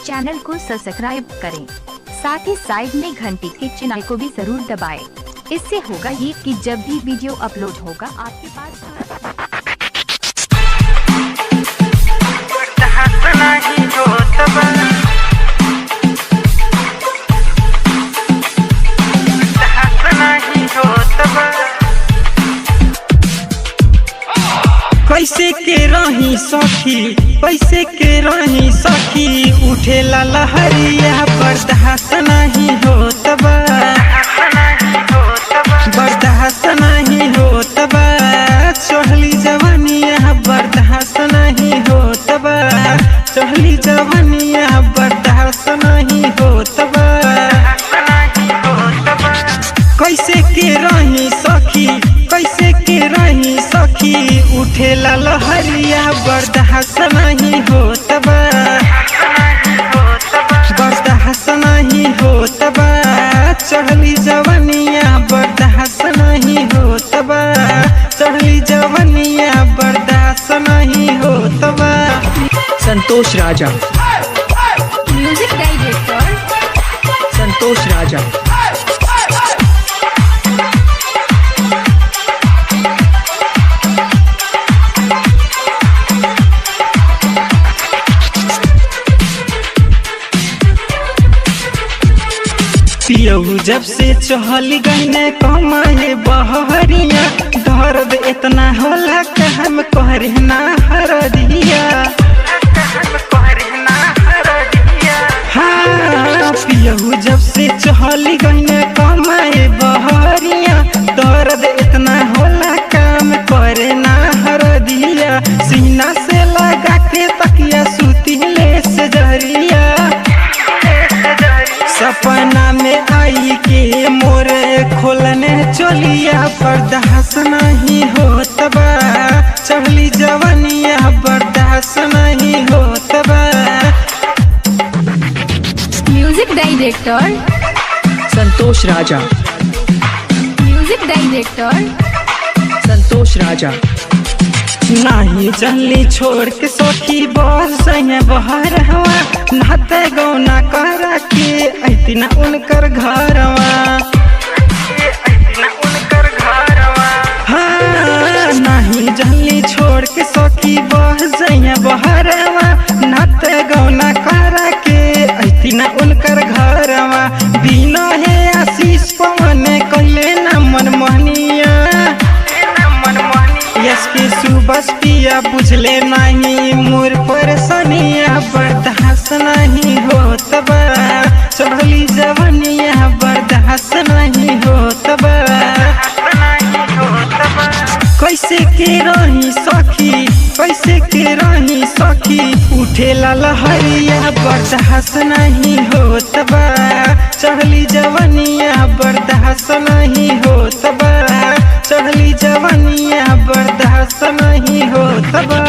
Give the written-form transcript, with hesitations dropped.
Channel को subscribe करें, साथ ही साइड में घंटी के चिन्ह को भी जरूर दबाएं। इससे होगा ये कि जब भी वीडियो अपलोड होगा आपके पास पैसे के रही सखी, पैसे के रही सखी, उठेला लहरिया बर्दाश्त नहीं होत बा, बर्दाश्त नहीं होत बा, चढ़ली जवानिया बर्दाश्त नहीं होत बा, चढ़ली जवानिया बर्दाश्त नहीं होत बा। कैसे के रही सखी, कैसे के रही सखी, उठेला लहरिया बर्दाश्त नहीं होत बा, बर्दाश्त नहीं होत बा, चढ़ली जवानिया बर्दाश्त नहीं होत बा, चढ़ली जवानिया बर्दाश्त नहीं होत बा। संतोष राजा, म्यूजिक डायरेक्टर संतोष राजा। पियहू जब से चहल गईने कमाए बहरिया, दर्द इतना होला कि हम कहरे ना हर दिया। हाँ पियहू जब से चहल गईने कमाए बहरिया, दर्द इतना होला काम करे ना हर दिया। सीना से लगा के तकिया सूती ले से जरिया, सपना में आई के मोरे खोलने चलिया बर्दाश्त नहीं होत बा, चढ़ली जवानिया बर्दाश्त नहीं होत बा। म्यूजिक डायरेक्टर संतोष राजा, म्यूजिक डायरेक्टर संतोष राजा। नहीं जल्दी छोड़ के सखी बस बहर हवा, नहाते गौना करा के ऐती ना उनकर घरवा। हाँ नहीं जल्दी छोड़ के सखी बस बहरवा, नहाते गौना करा के ऐती ना उनकर घरवा। बिना है आशीष पवन कहले ना मनमोहनिया, के सुबह पिया बुझले नहीं मोर परेशानिया बर्दाश्त नहीं होत बा, चढ़ली जवानिया बर्दाश्त नहीं होत बा। कैसे के रही सखी, कैसे के रही सखी, उठेला लहरिया बर्दाश्त नहीं होत बा, चढ़ली जवानिया बर्दाश्त नहीं होत बा, चढ़ली जवानिया बर्दाश्त नहीं होत बा।